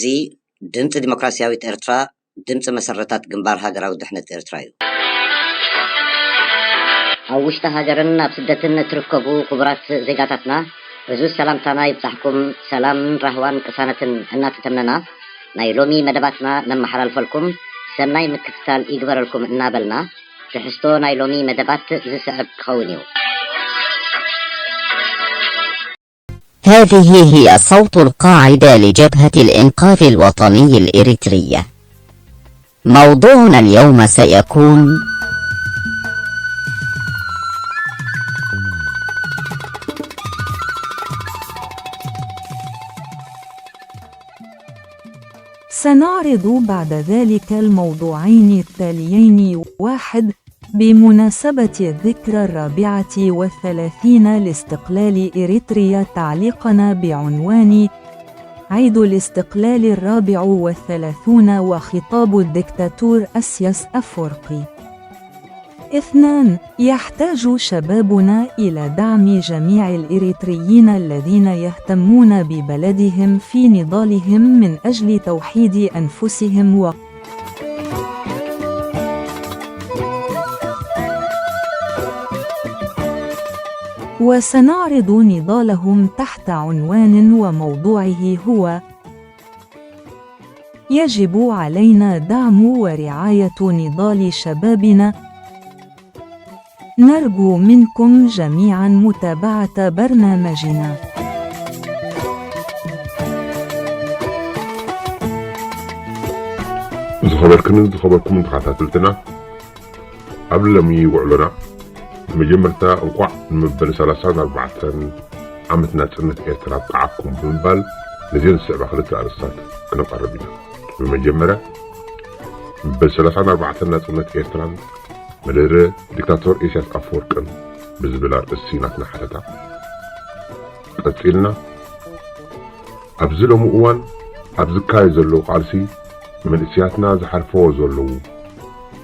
እዙي ድምጽ ዲሞክራሲያዊት ኤርትራ ድምጽ መሰረታት ግንባር ሀገራዊ ድሕነት ኤርትራ እዩ ኣብ ውሽጢ ሃገርን ኣብ ስደትን ትርከቡ ክቡራት ዜጋታትና ብዙ ሰላምታና ይብጻሕኩም ሰላም ራህዋን ቅሳነትን እናተተመና ናይ ሎሚ መደባትና ነመሓላልፈልኩም ሰናይ ምክትታል ይግበረልኩም እናበልና ትሕዝቶ ናይ ሎሚ መደባት ዝስዕብ ክኸውን እዩ هذه هي صوت القاعدة لجبهة الإنقاذ الوطني الإريترية. موضوعنا اليوم سيكون سنعرض بعد ذلك الموضوعين التاليين: 1. بمناسبة الذكرى 34 لاستقلال إريتريا تعليقنا بعنوان عيد الاستقلال 34 وخطاب الدكتاتور إسياس أفورقي. 2. يحتاج شبابنا إلى دعم جميع الإريتريين الذين يهتمون ببلدهم في نضالهم من أجل توحيد أنفسهم وسنعرض نضالهم تحت عنوان وموضوعه هو يجب علينا دعم ورعاية نضال شبابنا. نرجو منكم جميعا متابعة برنامجنا. خبركم تخاطرتنا قبل ما يوعلنا مجمرتا انقوع مبل 34 عمتنا تسنة إيرترا قعكم بمبال نزيل السعبة خلطة أرسات كنا قربنا بمجمرة مبل 34 تسنة إيرترا مدير ديكتاتور إسياس أفورقي بزبلار السيناتنا حتتا قتلنا أبزلو مؤوان أبزكاي زلو قالسي من إسياتنا زحرفو زلو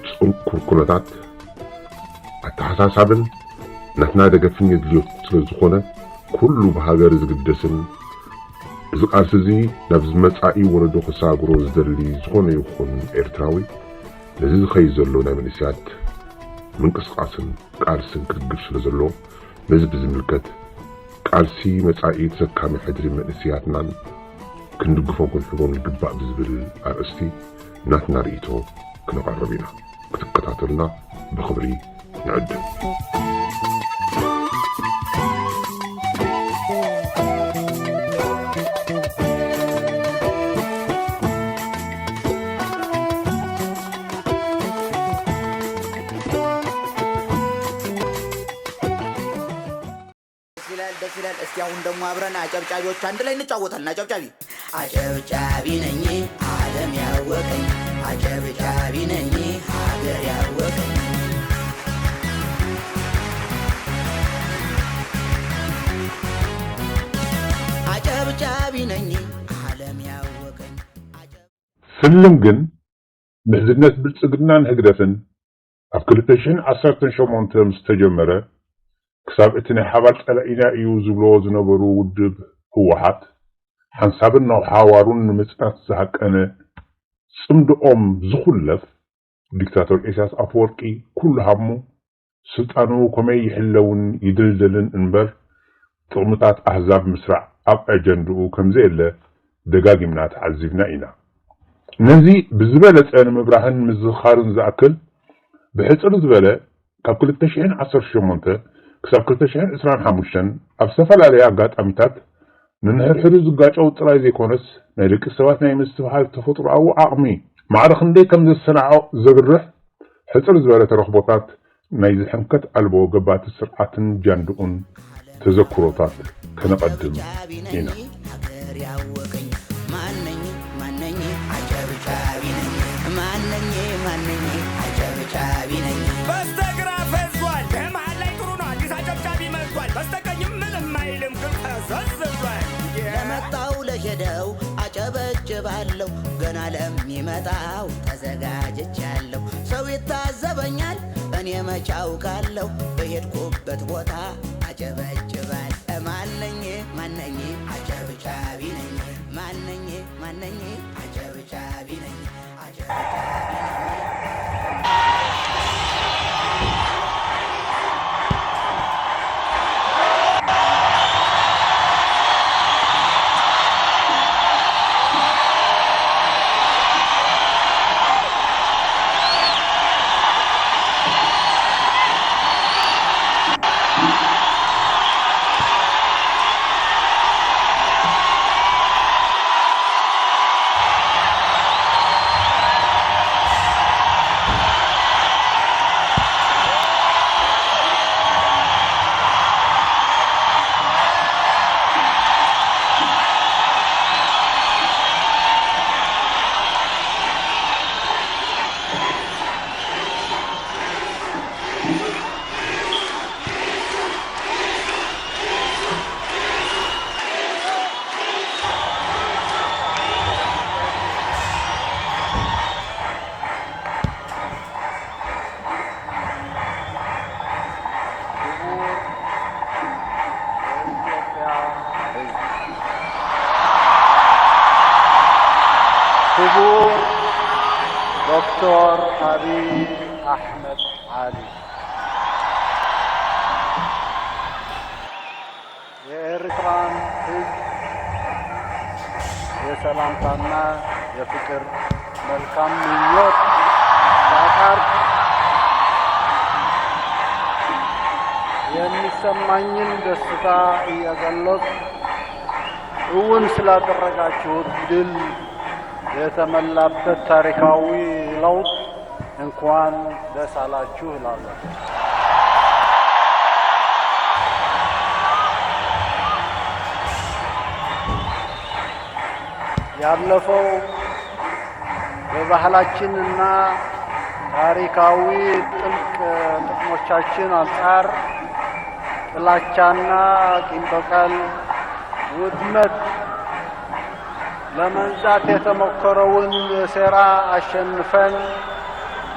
تسقن كركونتات التحساسابن نحنا دقفين يدليو تلزخونة كله بهاجر زقدسن زقارسزي نفز متعاي وردو خساقرو زدرلي زخونة يخون إرتراوي لذي خيزلونا من إسيات من قسقاسن قارسن كرقش لزلو لذي بزملكت قارسي متعاي تسكامي حدري من إسياتنا كندقفون كل حقون القباء بزبل أرستي ناتنا رئيتو كنا قربينا كتقطعتلنا بخبري نعد ደስላል እስቲ አሁን ደግሞ አብረን አጨብጫቢዎች አንድ ላይ እንጫወታለን አጨብጫቢ ነኝ ዓለም ያወቀኝ አጨብጫቢ ነኝ ሀገር ያወቀኝ አጨብጫቢ ነኝ ዓለም ያወቀኝ سلم جن مهزنة بالسجنان هجرفن أفكرتشين عصرتن شمونتم مستجمرة كساب اتني حبالت على إنا يوزبلوز نبرو ودب هو حات حنسابنا وحاورون مسأت زهك أنا سمد زخلف ديكتاتور إسياس أفورقي كل همو سلطانو كما يحلون يدلدلن انبر طغمتات أحزاب مسرع أب أجندو كم زيلا دقاقي منات عزيفنا إنا نزي بزبالة أنا مبراهن مزخارن زاكل بحيث الزبالة كل التشعين عصر شمونته كسب كل التشعين إسران حموشن أبسفل عليها قات أمتات ننهر حروز قاج أو تراي زي كونس نيلك السوات نايم استفحال تفطر أو أعمي معرخن دي كم زي السنع زغرح حيث الزبالة رخبطات نايز حمكت ألبو قبات السرعات جاندقون تذكرات كنقدم هنا ለመጣው አጨበጭባለሁ ገና ለሚመጣው ተዘጋጅቻለሁ ሰው ይታዘበኛል እኔ መቻውቃለሁ በሄድኩበት ቦታ አጨበጭባለሁ ማነኝ አጨብጫቢ ነኝ ማነኝ አጨብጫቢ ነኝ አጨብጫቢ ነኝ ክቡር ዶክተር አብይ አሕመድ ዓሊ የኤርትራን ሕዝብ የሰላምታና የፍቅር መልካም ምኞት ሳቀርብ የሚሰማኝን ደስታ እየገለጽኩ እውን ስላደረጋችሁት ድል የተመላበት ታሪካዊ ለውጥ እንኳን ደስ አላችሁ እላለሁ። ያለፈው በባህላችንና ታሪካዊ ጥልቅ ጥቅሞቻችን አንጻር ጥላቻና ቂም በቀል ውድመት ለመንዛት የተሞከረውን ሴራ አሸንፈን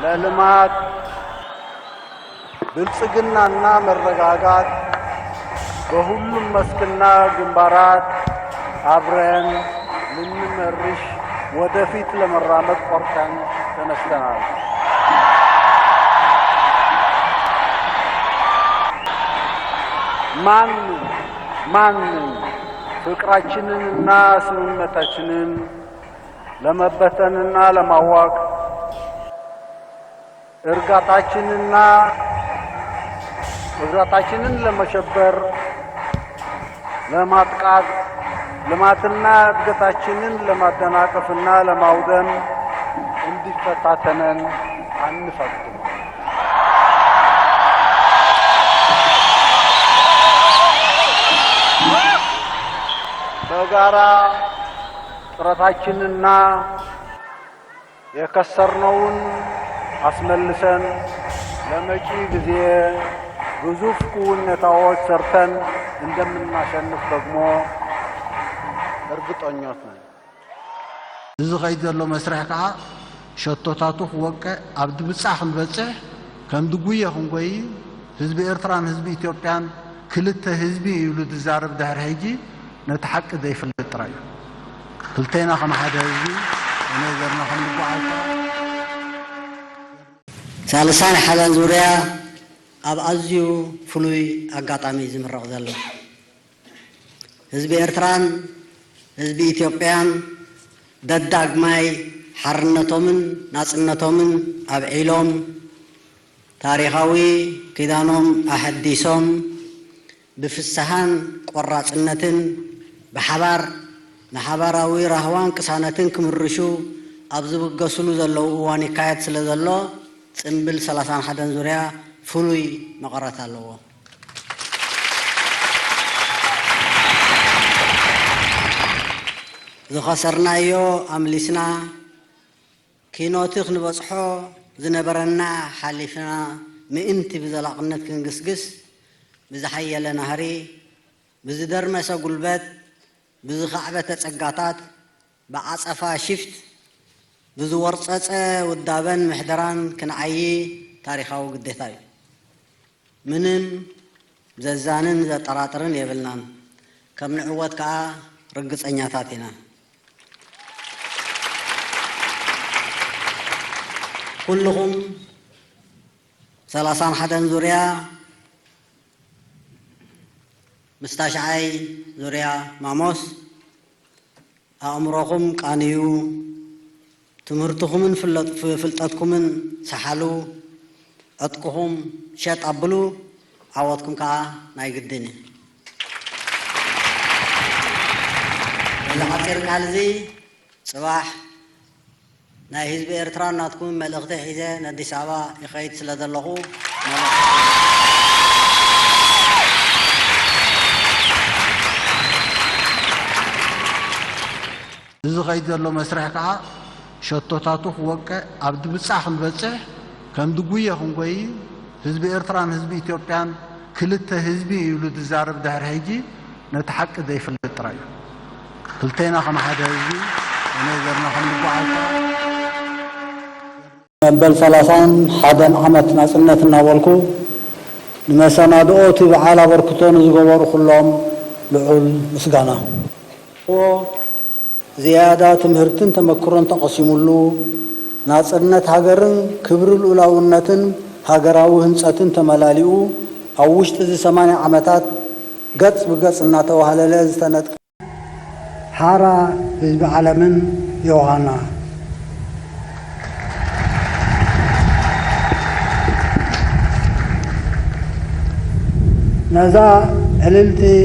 ለልማት ብልጽግናና መረጋጋት በሁሉም መስክና ግንባራት አብረን ልንመርሽ ወደፊት ለመራመድ ቆርጠን ተነስተናል። ማንም ፍቅራችንንና ስምምነታችንን ለመበተንና ለማዋቅ እርጋታችንን ለመሸበር ለማጥቃት ልማትና እድገታችንን ለማደናቀፍና ለማውደም እንዲፈታተነን አንፈቅድም። በጋራ ጥረታችንና የከሰርነውን አስመልሰን ለመጪ ጊዜ ግዙፍ ኩነታዎች ሰርተን እንደምናሸንፍ ደግሞ እርግጠኞች ነን። እዚ ኸይድ ዘሎ መስርሕ ከዓ ሸቶታቱ ክወቅዕ ኣብ ድብፃሕ ክንበፅሕ ከም ድጉየ ክንጎይ ህዝቢ ኤርትራን ህዝቢ ኢትዮጵያን ክልተ ህዝቢ ይብሉ ዝዛረብ ድሕሪ ሕጂ ነቲ ሓቂ ዘይፍለጥ ጥራይ እዩ። ክልተና ከም ሓደ ህዝቢ ነገርና ክንጓዓዝ ሳልሳን ሓዘን ዙርያ ኣብ ኣዝዩ ፍሉይ ኣጋጣሚ ዝምረቕ ዘሎ ህዝቢ ኤርትራን ህዝቢ ኢትዮጵያን ደዳግማይ ሓርነቶምን ናጽነቶምን ኣብዒሎም ታሪኻዊ ኪዳኖም ኣሐዲሶም ብፍስሓን ቆራጽነትን ብሓባር ንሓባራዊ ራህዋን ቅሳነትን ክምርሹ ኣብ ዝብገስሉ ዘለዉ እዋን ይካየድ ስለ ዘሎ ጽምብል 31 ዙርያ ፍሉይ መቐረት ኣለዎ። ዝኸሰርናዮ ኣምሊስና ኪኖቲ ክንበጽሖ ዝነበረና ሓሊፍና ምእንቲ ብዘላቕነት ክንግስግስ ብዝሓየለ ናህሪ ብዝደርመሰ ጉልበት ብዝኻዕበተ ጸጋታት ብዓጸፋ ሽፍት ብዝወርጸጸ ውዳበን ምሕደራን ክንዓይ ታሪኻዊ ግዴታ እዩ። ምንም ዘዛንን ዘጠራጥርን የብልናን ከም ንዕወት ከዓ ርግጸኛታት ኢና። كلكم 31 ዙርያ مستشعي ዙርያ ማሞስ أمركم قانيو تمرتكم فلتتكم سحلو أتكم شات أبلو عوضكم كا نايقدني إلا خطير كالزي صباح ناي حزب إرترا ناتكم ملغته حيزة ندي سابا يخيط سلد اللغو إذا خيط له مسرح كا شتوتاتو وقع عبد بصح نبصح كم دغويه خنقوي حزب إرترا حزب إثيوبيان كلته حزب يولد زارب دهر هيجي نتحق ذي في الطريق كلتينا خم حدا هيجي ونقدرنا خنقوعه بل 30 حدا عمت ناسنتنا والكو نمسنادوتي بعلى بركتون زغور كلهم لعل مسغانا زيادة تمهرتن تمكرن تقسيملو ناصرنت هاجرن كبر الاولونتن هاجراو هنصتن تملاليو او وشت 80 عمتات قص بقص እና ተዋሃለለ ዝተነጥ حارة حزب ዓለምን يوهانا نزا عللتي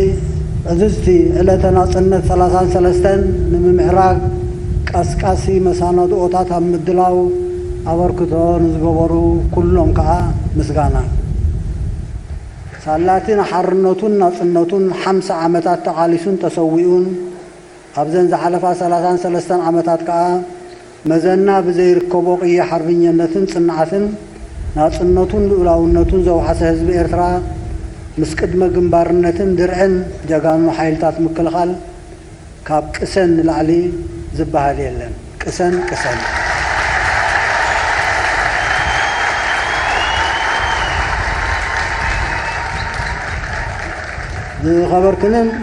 أزستي إلا تناصرنا 33 نممعراق قاسقاسي مساند اوتات مدلاو أبركتون زغبرو كلهم كا مسغانا سالاتين حرنتون ناصنتون 5 عمتات تعاليسون تسويون أبزن زحلفا 33 عمتات كا مزنا بزيركبو قيه حربينينتن صنعتن ناصنتون لولاونتون زوحه حزب إرترا مسقدم ግንባርነትን ድርዕን ጀጋኑ ኃይልታት ምክልኻል ካብ ቅሰን ላዕሊ ዝባሃል የለን ቅሰን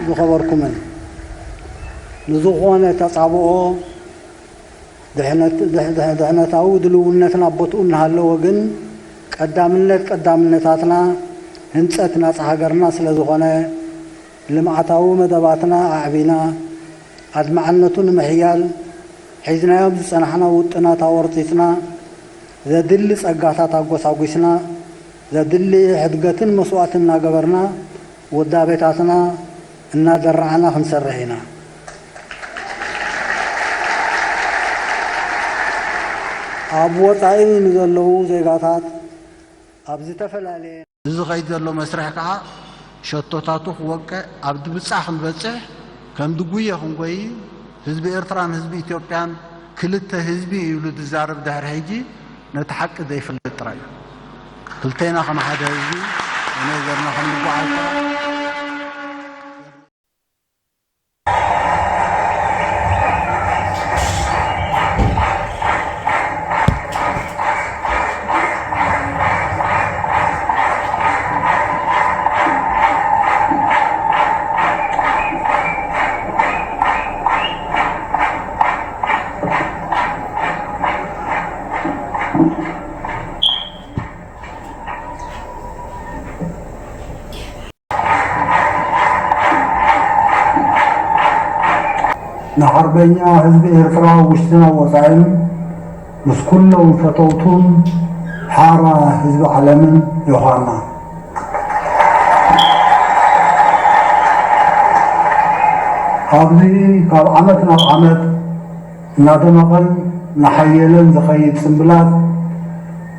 ዝኸበርኩምን ንዝኾነ ተጻብኦ ድሕነታዊ ድልውነትን ኣቦትኡ እናሃለወ ግን ቀዳምነታትና هنصت ناس هاجرنا سلازخونه لمعتاو مدباتنا أعبينا أدمعنتون محيال حيزنا يوم صنحنا وطنا تورطيتنا ذا دل سقاطات أقوسنا ذا دل حدقتن مسواتنا قبرنا ودابتاتنا إنا درعنا خنسرهنا أبو طائب نزلو زيقاتات أبزي تفلالي إذا خيط له مسرح كا شتوتاتو وقع عبد بصح نبصح كم دغويه خنقوي حزب إرترا حزب إثيوبيان كلته حزب يولد زارب دهر هيجي نتحق ذي في الطريق كلتينا خم حدا هيجي ونقدرنا خنقوعه نحربنا حزب إرترا وشتنا وصعين بس كلهم فتوتون حارة حزب ዓለምን يوهانا هذه كاب عمتنا عمت نادمقن نحيلن زخيت سنبلات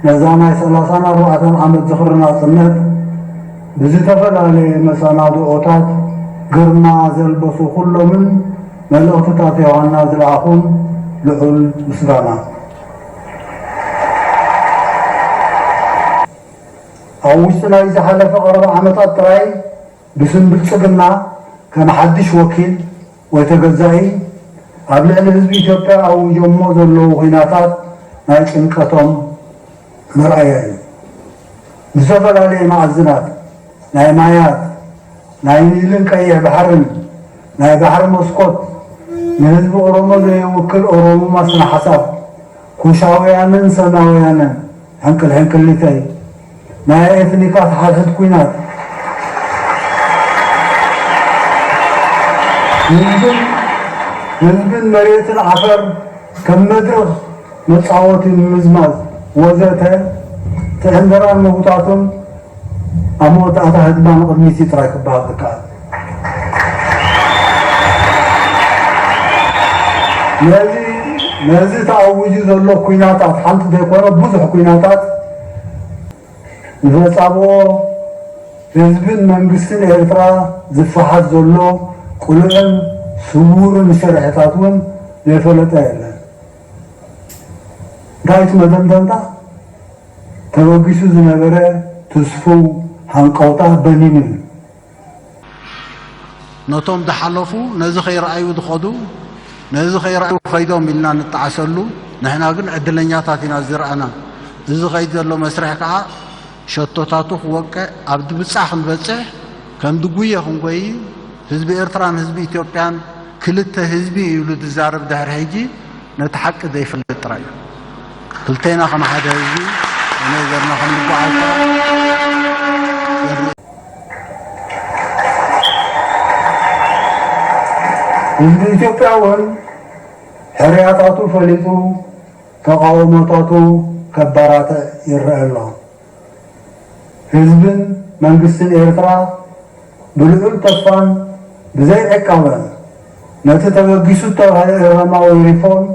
نزانا 34 عمت زخرنا صنت بزتفلالي مسانادو اوتات قرما زلبسو كلهم ملؤتات يوهانا زلعخون لعل مسغانا أوستنا إذا حلف 4 عمتات تراي بسم بالصقنا كان حدش وكيل ويتجزئي قبل أن حزب إثيوبيا أو يومو زلو خيناتات ناي ጭንቀቶም مرأيي بسفر عليه معزنات ناي مايات ناي نيلن قيح بحرن ناي بحر مسقط من حزب أورومو زي وكل أورومو ماسنا حساب ኩሻውያንን ሰማውያንን ሕንቅል ሊታይ ናይ ኤትኒካት ሓድሕድ ኩናት ህዝብን መሬትን ዓፈር ከም መድረኽ መጻወቲ ምዝማዝ ወዘተ ትዕንበራን መውጣቱን ኣሞታታ ህድማን ቅድሚት ጥራይ ክበሃል ዝከኣል ነዚ ተኣውጁ ዘሎ ኩናታት ሓንቲ ዘይኮነ ብዙሕ ኩናታት ዝፈጻምዎ ህዝብን መንግስትን ኤርትራ ዝፈሓት ዘሎ ቁልዕን ስውርን ሸርሕታት እውን ዘይፈለጠ የለን እንታይ መደምደምታ ተወጊሱ ዝነበረ ተስፉ ሃንቀውጣ በኒን ነቶም ዝሓለፉ ነዚ ኸይረኣዩ ዝኸዱ ነዚ ኸይረኣዩ ኸይዶም ኢልና ንጣዓሰሉ ንሕና ግን ዕድለኛታት ኢና ዝረኣና እዚ ኸይድ ዘሎ መስርሕ ከዓ ሸቶታቱ ክወቅዕ ኣብ ድብፃሕ ክንበፅሕ ከም ድጉየ ክንጎይ ህዝቢ ኤርትራን ህዝቢ ኢትዮጵያን ክልተ ህዝቢ ይብሉ ዝዛረብ ድሕሪ ሕጂ ነቲ ሓቂ ዘይፍለጥ ጥራይ እዩ ክልተና ከም ሓደ ህዝቢ ነገርና ከም ንጓዓልታ ህዝቢ ኢትዮጵያ እውን ሕርያታቱ ፈሊጡ ተቃውሞታቱ ከባራተ ይረአ ኣሎ ህዝብን መንግስትን ኤርትራ ብልዑል ተስፋን ብዘይ ዕቃበን ነቲ ተበጊሱ ተባሃለ ኢራማዊ ሪፎርም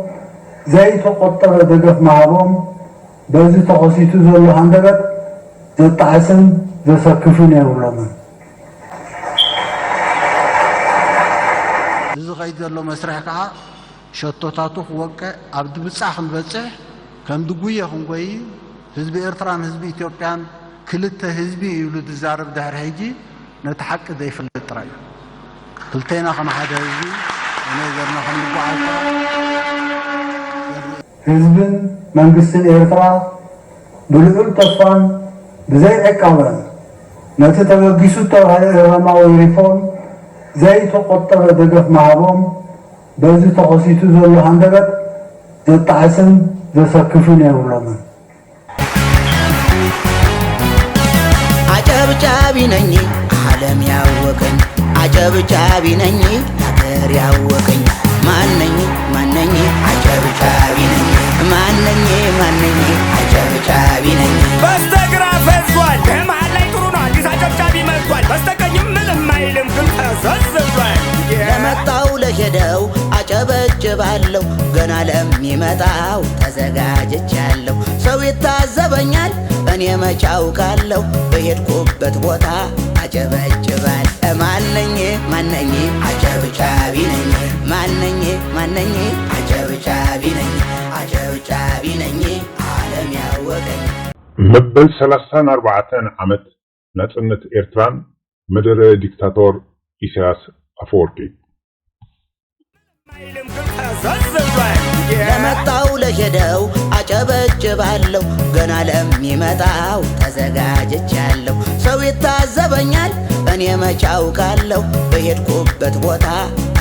ዘይተቆጠበ ደገፍ መሃቦም በዚ ተኸሲቱ ዘሎ ሃንደበት ዘጣዓስን ዘሰክፍን የብሎምን እዚ ኸይድ ዘሎ መስርሕ ከዓ ሸቶታቱ ክወቅዕ ኣብ ድብፃሕ ክንበፅሕ ከም ድጉየ ክንጎይ ህዝቢ ኤርትራን ህዝቢ ኢትዮጵያን ክልተ ህዝቢ ይብሉ ዝዛረብ ድሕሪ ሕጂ ነቲ ሓቂ ዘይፍለጥ ጥራይ እዩ ክልተና ከም ሓደ ህዝቢ ነገርና ከም ንጓዓልታ ህዝብን መንግስትን ኤርትራ ብልዑል ተስፋን ብዘይ ዕቃበን ነቲ ተበጊሱ ተባሃለ ኢራማዊ ሪፎርም ዘይተቆጠበ ደገፍ መሃቦም በዚ ተኸሲቱ ዘሎ ሃንደበት ዘጣዓስን ዘሰክፍን የብሎምን አጨብጫቢ ነኝ ዓለም ያወቀኝ አጨብጫቢ ነኝ ሀገር ያወቀኝ ማነኝ አጨብጫቢ ነኝ ማነኝ አጨብጫቢ ነኝ በስተግራ ፈዟል በመሃል ላይ ጥሩ ነው አዲስ አጨብጫቢ መጥቷል በስተቀኝም ምንም አይልም ግን ተዘዝዟል ለመጣው ለሄደው አጨበጭባለሁ ገና ለሚመጣው ተዘጋጅቻለሁ ሰው ይታዘበኛል እኔ መች አውቃለሁ በሄድኩበት ቦታ አጨበጭባል ማነኝ አጨብጫቢ ነኝ ማነኝ አጨብጫቢ ነኝ ዓለም ያወቀኝ መበል 34 ዓመት ነጽነት ኤርትራን መደረ ዲክታቶር ኢሳያስ አፈወርቂ ለመጣው ለሄደው አጨበጭባለሁ ገና ለሚመጣው ተዘጋጅቻለሁ ሰው ይታዘበኛል እኔ መች አውቃለሁ በሄድኩበት ቦታ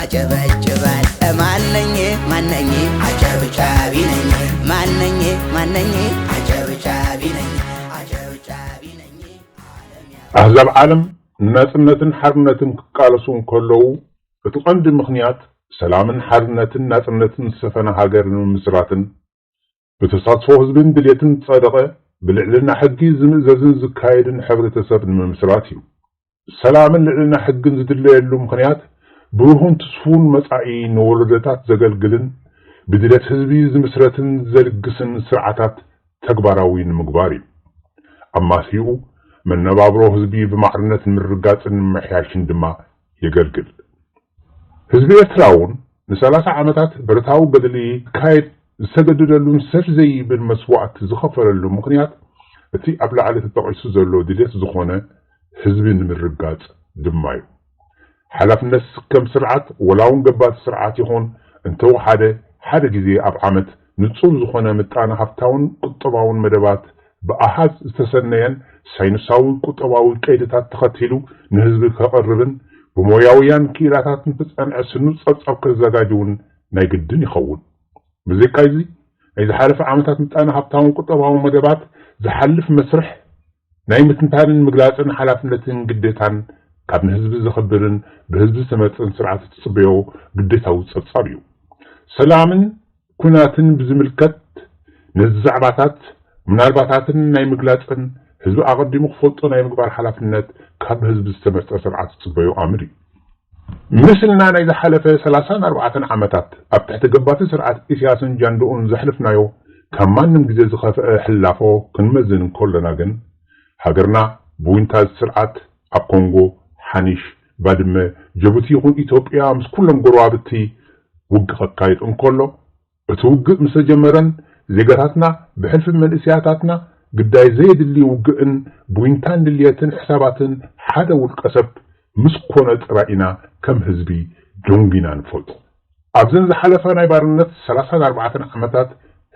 አጨበጭባል ማነኝ አጨብጫቢ ነኝ ማነኝ አጨብጫቢ ነኝ አሕዛብ ዓለም ነጽነትን ሓርነትን ክቃለሱን ከለዉ እቲ ቀንዲ ምኽንያት ሰላምን ሓርነትን ናጽነትን ሰፈነ ሃገርን ምስራትን ብተሳትፎ ህዝብን ድልየትን ጸደቀ ብልዕልና ሕጊ ዝምእዘዝን ዝካየድን ሕብረተሰብ ንምምስራት እዩ ሰላምን ልዕልና ሕግን ዝድለየሉ ምኽንያት ብሩህን ተስፉን መጻኢ ንወለዶታት ዘገልግልን ብድለት ህዝቢ ዝምስረትን ዘልግስን ስርዓታት ተግባራዊ ንምግባር እዩ ኣማሲኡ መነባብሮ ህዝቢ ብማዕርነት ምርጋጽን ምሕያሽን ድማ የገልግል ህዝቢ ኤርትራውን ን30 ዓመታት ብረታዊ ገድሊ ካየድ ዝተገደደሉን ሰር ዘይብል መስዋዕት ዝኸፈለሉ ምኽንያት እቲ ኣብ ላዕሊ ተጠቂሱ ዘሎ ድሌት ዝኾነ ህዝቢ ንምርጋጽ ድማ እዩ ሓላፍነት ከም ስርዓት ወላውን ገባቲ ስርዓት ይኹን እንተወሓደ ሓደ ግዜ ኣብ ዓመት ንጹር ዝኾነ ምጣነ ሃብታውን ቁጠባውን መደባት ብኣሃዝ ዝተሰነየን ሳይንሳዊ ቁጠባዊ ቀይድታት ተኸቲሉ ንህዝቢ ከቐርብን ብሞያውያን ክኢላታትን ፍጸንዐ ስኑ ጸብጻብ ከዘጋጅውን ናይ ግድን ይኸውን ብዘይካ እዚ إذا حالف عامتات متأنا هبطاون قطبها ومدبات زحلف مسرح نايمة تنتهن مقلاتن حلافنتن قديتان كابن هزب زخبرن بهزب سمتن سرعة تصبيو قديتاو تصبيو سلامن كناتن بزملكت نزعباتات منالباتاتن ناي مقلاتن هزب أقدمو خفلطو ناي مقبار حلافنت كاب هزب سمتن سرعة تصبيو أمري مثلنا إذا حلف 34 عامتات أبتحت قبات سرعة إسياسن جاندؤون زحلفنايو كمان نمجز زخاف حلافو كنمزن كلنا جن هاجرنا بوينتاز سرعة أبكونغو حنيش بعدما جبوتي يكون إثيوبيا مس كلهم قرابتي وقع قايد كله توقع مسجمرن زيجاتنا بحلف من إسياتاتنا قداي زيد اللي وقعن بوينتان اللي يتن حساباتن حدا والقسب مسكونة رأينا كم هزبي جونجينا نفوت أبزن زحلفنا يبارنت 34 عامتات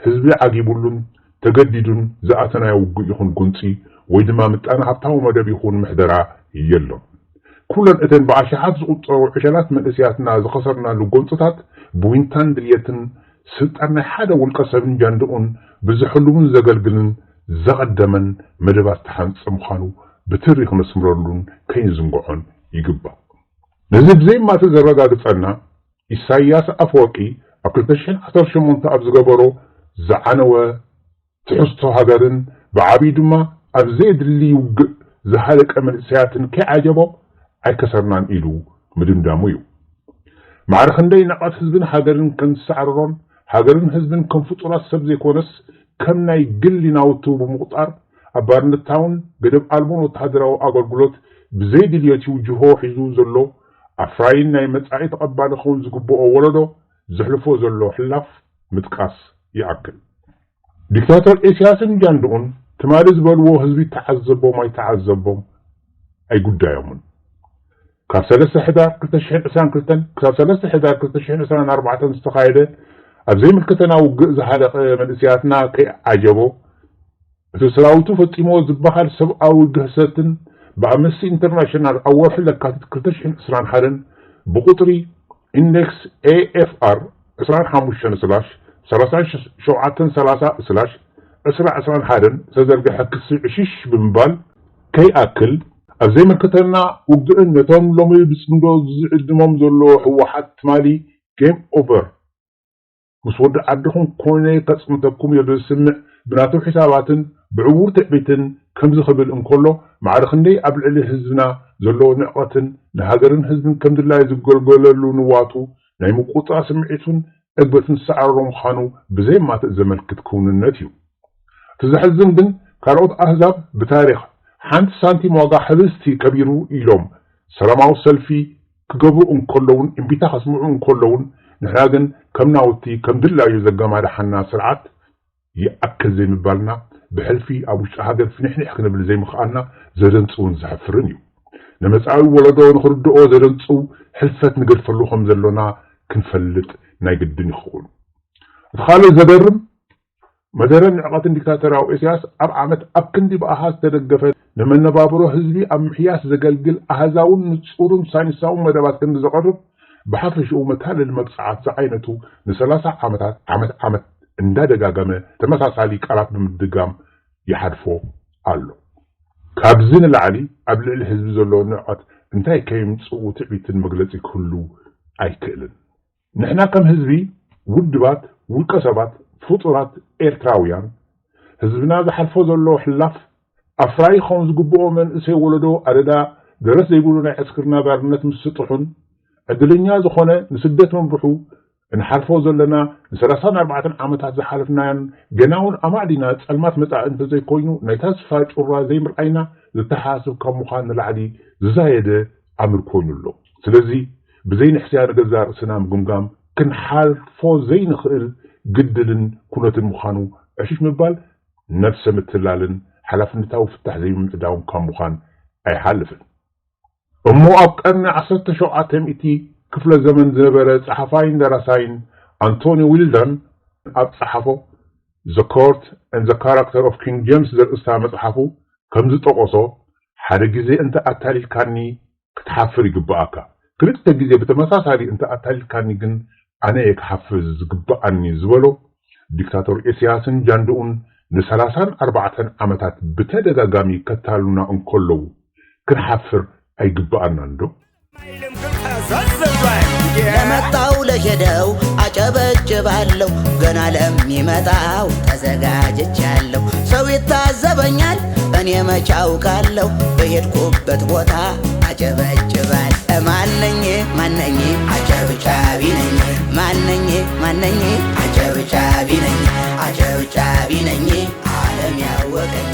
هزبي عجيبولون تجددون زاتنا يوقع يكون قنصي ويدما متأنا حبتاو مدب يكون محدرة يلو كلن اتن بعشحات زقطو عشلات من اسياتنا زخسرنا لقنصتات بوينتان دليتن سلطانا حدا والقسبن جاندؤون بزحلون زقلقلن زغدمن مدبات تحانس مخانو بتريخ نسمرلون كين زنقعون يقبا نزب زي ما تزرقا قصنا إساياس أفوكي أقلتشن أثر شمونتا أبزقبرو زعنوا تحسطو هاقرن بعبيدما أبزيد اللي يوقع زهالك أمن سياتن كعجبو أي كسرنان إلو مدن دامويو معرخن دي نقاط حزبن هاقرن كان سعرون هاقرن حزبن كان فطرات سبزي كونس كمنا يقل ناوتو بمقطار أبارن التاون قدب ألبون وتحدروا أقلقلوت بزيد اللي يتوجهو حزو زلو أفراين ناي متعي تقبال خون زقبو أولدو زحلفو زلو حلاف متقاس يأكل ديكتاتور إسياسن جاندون تمارز بلو هزبي تعذبو ما يتعذبو أي قد يومن كاب سلسة حدار كلتشحين إسان كلتن كاب سلسة حدار كلتشحين إسان 4 استقايدة أبزي ملكتنا وقز حالق من إسياتنا كي عجبو تسراوتو فتيمو زبخال سبقاو قهستن بأمسي انترناشنال أول حلق كاتت كلتشحين إسان حالن بقطري إندكس AFR إسان حاموشن سلاش 3 أسرع حالن سزرق حكسي عشيش بمبال كي أكل أبزي ملكتنا وقدرن نتام لومي بسندو زعدمهم زلو حوحات مالي جيم أوفر مسود عدهم كوني قسمتكم يدو السمع بناتو حساباتن بعبور تعبيتن كم زخبل كله معرخندي قبل علي حزبنا زلو نقطن نهاجرن حزبن كم دلا يزقلقللو نواتو نايمو قطع سمعيتون اقبتن سعرهم خانو بزي ما تأزملك تكون النتيو تزحزن بن كاروت أحزاب بتاريخ حانت سانتي موغا حبستي كبيرو إيلوم سلاماو سلفي كقبو كلون انبيتا خسمعون كلون نحاقن كم ناوتي كم دلا يزقام على حنا سرعات يأكل زي مبالنا بحلفي أبو شهادر فنحن حكنا بالزي مخالنا زرنصون زحفرنيو نمسعاوي ولدو نخردو زرنصو حلفت نقل فلوخم زلونا كنفلت نايقدن يخون تخالي زدرم مدرن عقاتن ديكتاتور أو إسياس عامت أبكندي بأحاس تدقفت نمن نبابرو حزبي أمحياس زقلقل أهزاون نتصورون ساينساون مدبات كند زقرب بحفش أمتال المقصعات سعينتو نسلاسة عامت اندا دقاقامة تمساسالي كالات بمدقام يحدفو قالو كابزين العالي قبل الحزب زلو نعقات انتاي كيم تصوو تعبيت المقلسي كله أي كيلن نحنا كم حزبي ودبات والكسبات فطرات إيرتراويان حزبنا بحلفو زلو حلاف أفراي خونز قبو من إسي ولدو أردا درس يقولون عسكرنا بارنت مسطحون أدلنيا زخونة نسدت منبحو نحرفو زلنا نسلسان 4 عامتات زحالفنا جناون أمعدنا تسألمات متع انت زي كوينو نيتاز فاج أورا زي مرأينا لتحاسب كمخان العدي زايدة عمر كوينو اللو سلزي بزين حسيان قزار سنام قمقام كن حالفو زي نخيل قدلن كونة المخانو أشيش مبال نفس متلالن حلفنتاو في التحزيم متداوم كمخان أي حالفن أمو أبقرنا 10 شوعاتهم إتي كفل زمن زبرة صحفاين درساين أنتوني ويلدن أب صحفو The Court and the Character of King James در استعمل صحفو كم زتقصو حد جزء أنت أتالي كاني كتحفر جباكا كلت جزء بتمساسالي أنت أتالي كاني جن أنا يكحفز جباني زولو ዲክታቶር ኢሳያስን ጃንዱኡን ን34 ዓመታት በተደጋጋሚ ከተሉና እንኮለው ክንሐፍር አይግባአና እንዶ ለመጣው ለሄደው አጨበጭባለሁ ገና ለሚመጣው ተዘጋጅቻለሁ ሰው ይታዘበኛል እኔ መቻውቃለሁ በሄድኩበት ቦታ አጨበጭባል ማነኝ አጨብጫቢ ነኝ ማነኝ አጨብጫቢ ነኝ ዓለም ያወቀኝ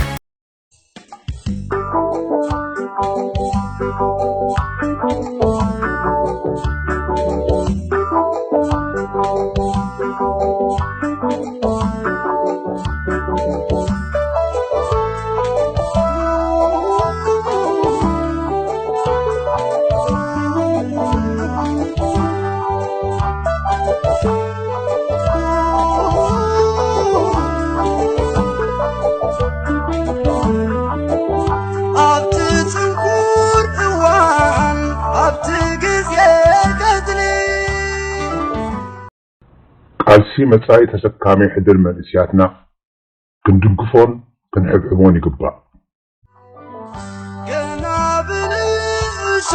ቃልሲ መጻኢ ተሰካሚ ሕድር መንእስያትና ክንድግፎን ክንሕብሕቦን ይግባእ ገና ብንእሱ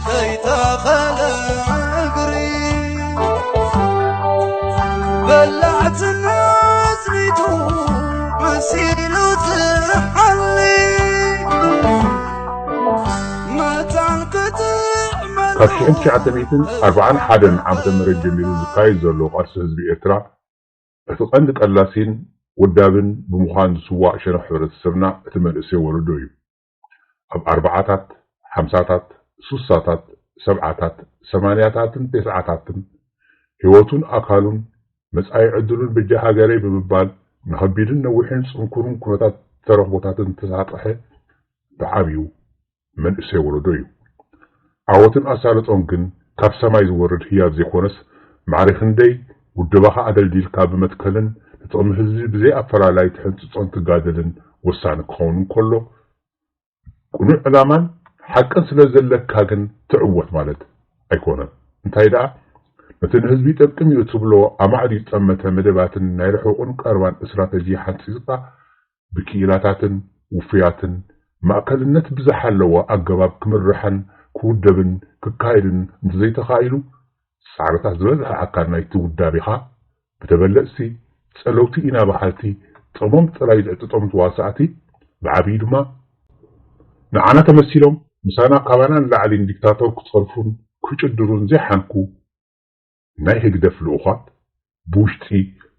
ከይተኸለ እግሪ በላዕትና ጽሪቱ መሲሉ ትሓሊ መታን ክትዕመል ካብ 1941 ዓመተ ምህረት ጀሚሩ ዝካየድ ዘሎ ቃልሲ ህዝቢ ኤርትራ እቲ ቀንዲ ቀላሲን ወዳብን ብምዃን ዝስዋዕ ሸነኽ ሕብረተሰብና እቲ መንእሰይ ወለዶ እዩ ኣብ 40ታት 50ታት 60ታት 70ታት 80ታትን 90ታትን ህይወቱን ኣካሉን መጻኢ ዕድሉን ብጃ ሃገረይ ብምባል ንኸቢድን ነዊሕን ጽንኩርን ኩነታት ተረኽቦታትን ተሳጥሐ ብዓብዩ መንእሰይ ወለዶ እዩ ዓወትን ኣሳልጦን ግን ካብ ሰማይ ዝወርድ ህያብ ዘይኮነስ ማዕሪኽንደይ ውድባኻ ኣደልዲልካ ብመትከልን ንጥቕሚ ህዝቢ ብዘይ ኣፈላላይ ትሕንፅፆን ትጋደልን ወሳኒ ክኸውን እንከሎ ቁኑዕ ዕላማን ሓቅን ስለ ዘለካ ግን ትዕወት ማለት ኣይኮነን እንታይ ደኣ ነቲ ንህዝቢ ይጠቅም እዩ ትብሎ ኣማዕዲ ዝጠመተ መደባትን ናይ ርሑቕን ቀረባን እስትራቴጂ ሓንፂፅካ ብክኢላታትን ውፍያትን ማእከልነት ብዝሓለዎ ኣገባብ ክምርሐን ክውደብን ክካየድን እንተዘይተኻኢሉ ፃዕርታት ዝበዝሐ ኣካል ናይቲ ውዳቢኻ ብተበለፅቲ ጸለውቲ ኢና በሓልቲ ጥቕሞም ጥራይ ዝዕጥጦም ተዋሳእቲ ብዓብዪ ድማ ንዓና ተመሲሎም ምሳና ካባናን ላዕሊን ዲክታቶር ክፀርፉን ክጭድሩን ዘይሓንኩ ናይ ህግደፍ ልኡኻት ብውሽጢ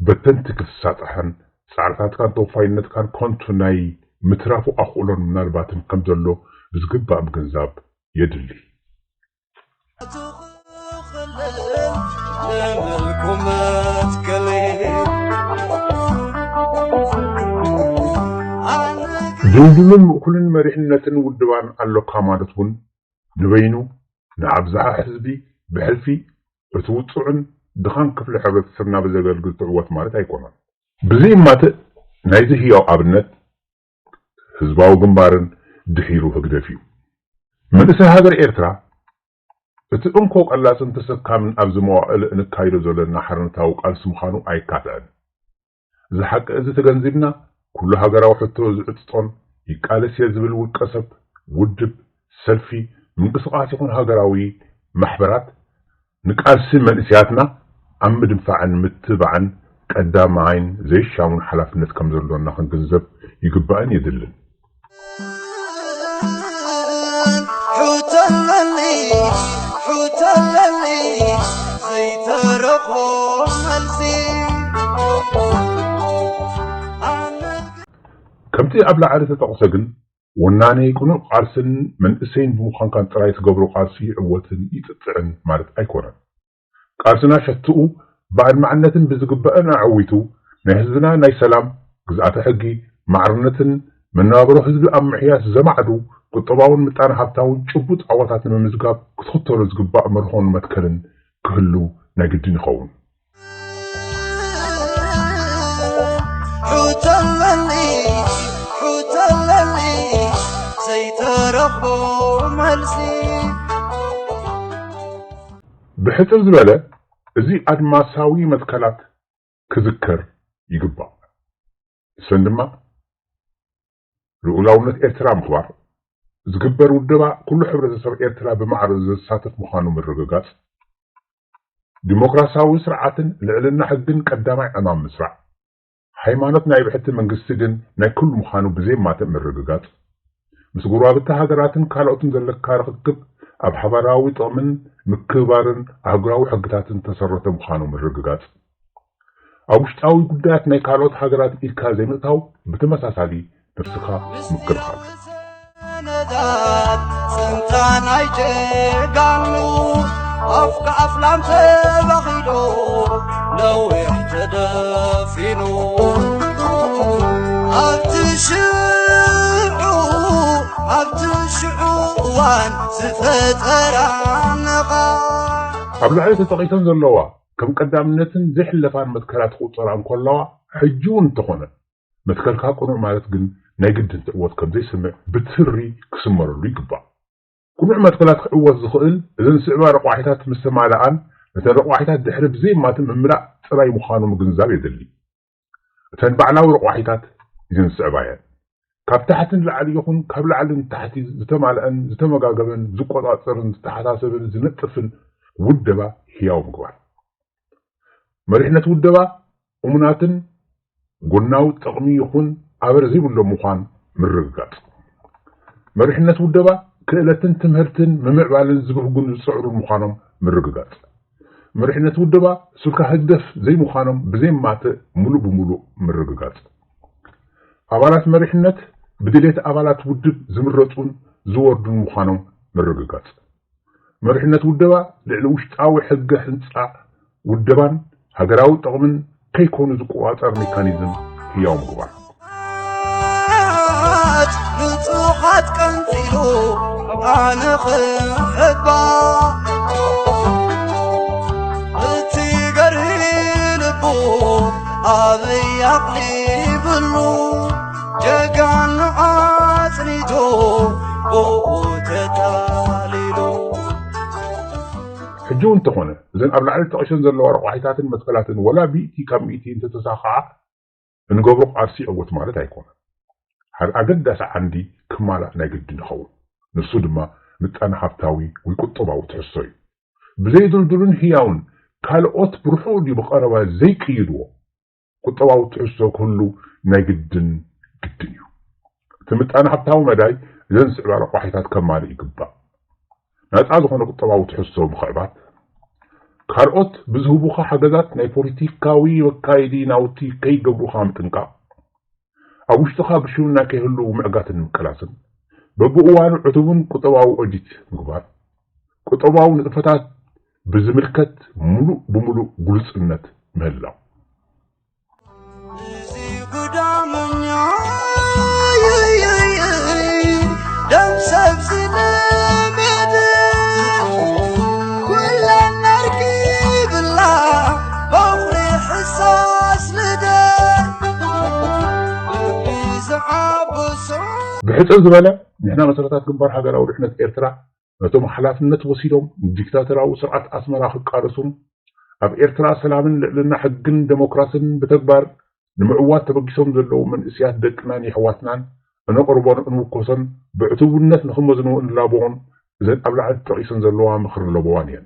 በተንቲ ክትሳጥሐን ፃዕርታትካን ተወፋይነትካን ኮንቱ ናይ ምትራፉ ኣኽእሎን ምናልባትን ከም ዘሎ ብዝግባእ ምግንዛብ የድሊ ድልድልን ምእኩልን መሪሕነትን ውድባን ኣለካ ማለት እውን ንበይኑ ንኣብዝሓ ህዝቢ ብሕልፊ እቲ ውፅዕን ድኻን ክፍሊ ሕብረተሰብና ብዘገልግል ትዕወት ማለት ኣይኮነን ብዘይ እማትእ ናይዚ ህያው ኣብነት ህዝባዊ ግንባርን ድሒሩ ህግደፍ እዩ መንእሰይ ሃገር ኤርትራ እቲ እንኮ ቀላስን ተሰካምን ኣብዚ መዋዕለ እንካይዶ ዘለና ሓርነታዊ ቃልሲ ምዃኑ ኣይካትዕን እዚ ሓቂ እዚ ተገንዚብና ኩሉ ሃገራዊ ሕቶ ዝዕጥጦን ይቃለስ እየ ዝብል ውልቀ ሰብ ውድብ ሰልፊ ምንቅስቃስ ይኹን ሃገራዊ ማሕበራት ንቃልሲ መንእስያትና ኣብ ምድንፋዕን ምትባዕን ቀዳማይን ዘይሻሙን ሓላፍነት ከም ዘለዎና ክንግንዘብ ይግባእን የድልን حوتلني زيترقو ملسي ከምቲ ኣብ ላዕሊ ተጠቕሰ ግን ወናኔ ቁኑዕ ቃልስን መንእሰይን ብምዃን ካን ጥራይ ትገብሮ ቃልሲ ዕወትን ይጥጥዕን ማለት ኣይኮነን ቃልስና ሸትኡ ባዕድማዕነትን ብዝግበአን ኣዕዊቱ ናይ ህዝብና ናይ ሰላም ግዝኣተ ሕጊ ማዕርነትን መነባብሮ ህዝቢ ኣብ ምሕያስ ዘማዕዱ ቁጠባውን ምጣነ ሃብታውን ጭቡጥ ዓወታትን ብምዝጋብ ክትኽተሎ ዝግባእ መርሆን መትከልን ክህሉ ናይ ግድን ይኸውን حوتلني زيترقو ملسي ብሕፅር ዝበለ እዚ ኣድማሳዊ መትከላት ክዝከር ይግባእ ሰንድማ ልኡላውነት ኤርትራ ምኽባር ዝግበር ውደባ ኩሉ ሕብረተሰብ ኤርትራ ብማዕረግ ዝሳተፍ ምዃኑ ምርግጋጽ ዲሞክራሲያዊ ስርዓትን ልዕልና ሕግን ቀዳማይ ዕማም ምስራዕ ሃይማኖት ናይ ብሕቲ መንግስቲ ግን ናይ ኩሉ ምዃኑ ብዘይማተ ምርግጋጽ ምስ ጉራብቲ ሃገራትን ካልኦትን ዘለካ ርክብ ኣብ ሓባራዊ ጥቕምን ምክባርን ኣህጉራዊ ሕግታትን ተሰረተ ምዃኑ ምርግጋጽ ኣብ ውሽጣዊ ጉዳያት ናይ ካልኦት ሃገራት ኢድካ ዘይምእታው ብተመሳሳሊ ነፍስኻ ምክርኻል ስንታናይ ጀጋኑ ኣፍካ ኣፍላም ተባኺዶ ነዊሕ ተደፊኑ ኣብቲ ሽዑ እዋን ዝፈጠራ ነቓ ኣብ ላዕሊ ተጠቒሰን ዘለዋ ከም ቀዳምነትን ዘይሕለፋን መትከላት ቁፅራ እንከለዋ ሕጂ እውን እንተኾነ መትከልካ ቁኑዕ ማለት ግን ናይ ግድን ትዕወት ከም ዘይስምዕ ብትሪ ክስመረሉ ይግባእ ቁኑዕ መትከላት ክዕወት ዝኽእል እዘን ስዕባ ረቋሒታት ምስ ተማልኣን እተን ረቋሒታት ድሕሪ ብዘይማት ምምላእ ጥራይ ምዃኑ ምግንዛብ የድሊ እተን ባዕላዊ ረቋሒታት እዘን ስዕባ እየን ካብ ታሕትን ላዕሊ ይኹን ካብ ላዕልን ታሕቲ ዝተማልአን ዝተመጋገበን ዝቆፃፀርን ዝተሓሳሰብን ዝነጥፍን ውደባ ህያው ምግባር መሪሕነት ውደባ እሙናትን ጎናዊ ጥቕሚ ይኹን ኣበር ዘይብሎ ምዃን ምርግጋጽ መሪሕነት ውደባ ክእለትን ትምህርትን ምምዕባልን ዝብህጉን ዝፅዕሩን ምዃኖም ምርግጋጽ መሪሕነት ውደባ ሱልካ ህደፍ ዘይምዃኖም ብዘይማተ ሙሉእ ብሙሉእ ምርግጋጽ ኣባላት መሪሕነት ብድሌት ኣባላት ውድብ ዝምረፁን ዝወርዱን ምዃኖም ምርግጋጽ መሪሕነት ውደባ ልዕሊ ውሽጣዊ ሕጊ ህንፃ ውደባን ሃገራዊ ጥቕምን ከይኮኑ ዝቆፃፀር ሜካኒዝም ህያው ምግባር ንጹኻት ቀንፂሉ ኣነ ክሕባ እቲ ገርሂ ልቡ ኣበይ ኣቕሊብሉ ጀጋኑ ኣጽኒቶ ብኡ ተታሊሉ ሕጂ እውን እንተኾነ እዘን ኣብ ላዕሊ ተጠቒሰን ዘለዋ ረቋሒታትን መትከላትን ወላ ሚእቲ ካብ ሚእቲ እንተተሳኽዓ እንገብሮ ቃልሲ ዕወት ማለት ኣይኮነን ሓደ ኣገዳሲ ዓንዲ ክማላእ ናይ ግድን ይኸውን ንሱ ድማ ምጣነ ሃብታዊ ወይ ቁጠባዊ ትሕዝቶ እዩ ብዘይድልድሉን ህያውን ካልኦት ብርሑቕ ድዩ ብቐረባ ዘይቅይድዎ ቁጠባዊ ትሕዝቶ ክህሉ ናይ ግድን እዩ እቲ ምጣነ ሃብታዊ መዳይ እዘን ስዕባ ረቋሒታት ከማልእ ይግባእ ነፃ ዝኾነ ቁጠባዊ ትሕዝቶ ምኽዕባት ካልኦት ብዝህቡኻ ሓገዛት ናይ ፖለቲካዊ መካየዲ ናውቲ ከይገብሩኻ ምጥንቃቕ ኣብ ውሽጥኻ ብሽውና ከይህልው ምዕጋትን ምቅላስን በብእዋኑ ዕቱብን ቁጠባዊ ኦዲት ምግባር ቁጠባዊ ንጥፈታት ብዝምልከት ሙሉእ ብሙሉእ ግልጽነት ምህላው እዚ ጉዳመኛ ደም ሰብ ስለመደ ኩለን ነርኪብላ በፍሪ ሕሳስ ልደ ብሕፅር ዝበለ ንሕና መሰረታት ግንባር ሃገራዊ ድሕነት ኤርትራ ነቶም ሓላፍነት ወሲዶም ዲክታተራዊ ስርዓት ኣስመራ ክቃለሱም ኣብ ኤርትራ ሰላምን ልዕልና ሕግን ዴሞክራስን ብተግባር ንምዕዋት ተበጊሶም ዘለዉ መንእስያት ደቅናን ይሕዋትናን እነቕርቦን እንውኮሶን ብዕቱብነት ንኽመዝንዎ እንላብዎን እዘን ኣብ ላዕሊ ተጠቒሰን ዘለዋ ምኽሪ ለበዋን እየን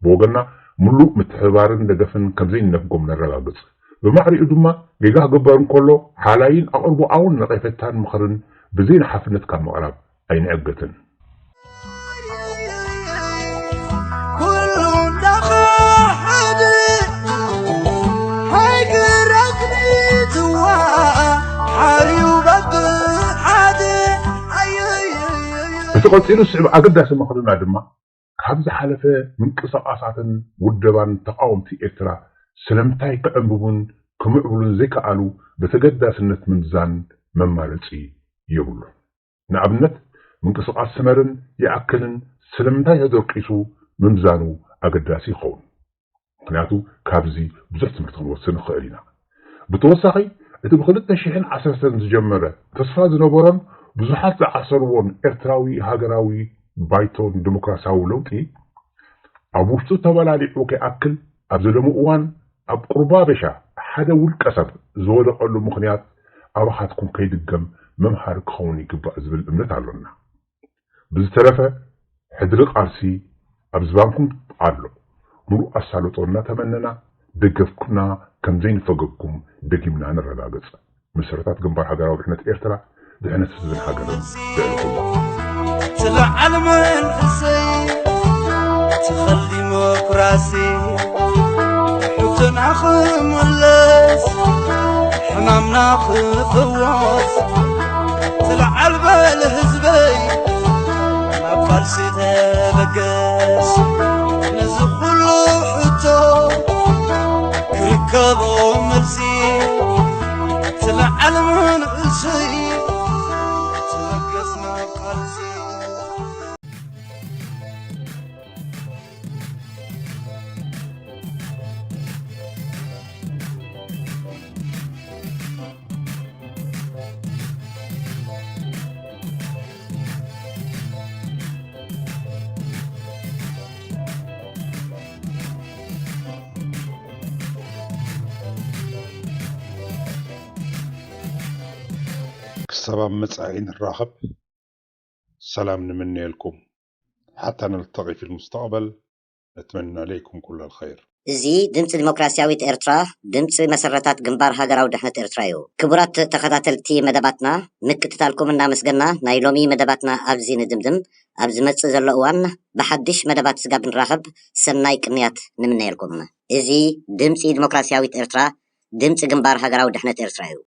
ብወገና ሙሉእ ምትሕብባርን ደገፍን ከምዘይነፍጎም ነረጋግጽ ብማዕሪኡ ድማ ጌጋ ክግበር እንከሎ ሓላይን ኣቕርቦኣውን ነቐይፈታን ምኽርን ብዘይንሓፍነት ካብ ምቕራብ ኣይንዕገትን ኩሉ እንዳኸሓደ ሃይግረግኒትዋ ሓርዩ በብሓደ እቲ ቐፂሉ ስዕብ ኣገዳሲ ምኽርና ድማ ካብ ዝሓለፈ ምንቅስቓሳትን ውደባን ተቃወምቲ ኤርትራ ስለምንታይ ክዕንብቡን ክምዕብሉን ዘይከኣሉ ብተገዳስነት ምምዛን መማረፂ የብሉ ንኣብነት ምንቅስቓስ ስመርን ይኣክልን ስለምንታይ ተደርቂሱ ምምዛኑ ኣገዳሲ ይኸውን ምክንያቱ ካብዚ ብዙሕ ትምህርቲ ክንወስድ ንኽእል ኢና ብተወሳኺ እቲ ብ2010 ዝጀመረ ተስፋ ዝነበሮን ብዙሓት ዝዓሰርዎን ኤርትራዊ ሃገራዊ ባይቶን ዲሞክራሲያዊ ለውጢ ኣብ ውሽጡ ተበላሊዑ ከይኣክል ኣብ ዘለሙ እዋን ኣብ ቁርባ በሻ ሓደ ውልቀ ሰብ ዝወደቐሉ ምኽንያት ኣባኻትኩም ከይድገም መምሃሪ ክኸውን ይግባእ ዝብል እምነት ኣሎና ብዝተረፈ ሕድሪ ቃልሲ ኣብ ዝባንኩም ኣሎ ሙሉእ ኣሳልጦ እናተመነና ደገፍኩና ከም ዘይንፈገግኩም ደጊምና ንረጋገጽ መሰረታት ግንባር ሃገራዊ ድሕነት ኤርትራ ድሕነት ህዝብን ሃገርን ልዕልኩም تلعن من حسين تخلي ديمقراسي حوتنا خملس حمامنا خفواس تلعن بالهزبي ما قالسي تبقس نزقل حتو كركبوا ملسي تلعن من حسين كسباب متسعين الراخب سلام نمني لكم حتى نلتقي في المستقبل نتمنى لكم كل الخير زي دمت ديمقراسياويت إرترا دمت مسرتات جنبار هاجراو دحنت إرترايو كبرات تخاتلتي مدباتنا مكتتالكم النامسجنا نايلومي مدباتنا أبزي ندمدم أبز متس زلقوان بحدش مدبات سجاب نراخب سنايك نيات نمني لكم زي دمت ديمقراسياويت إرترا دمت جنبار هاجراو دحنت إرترايو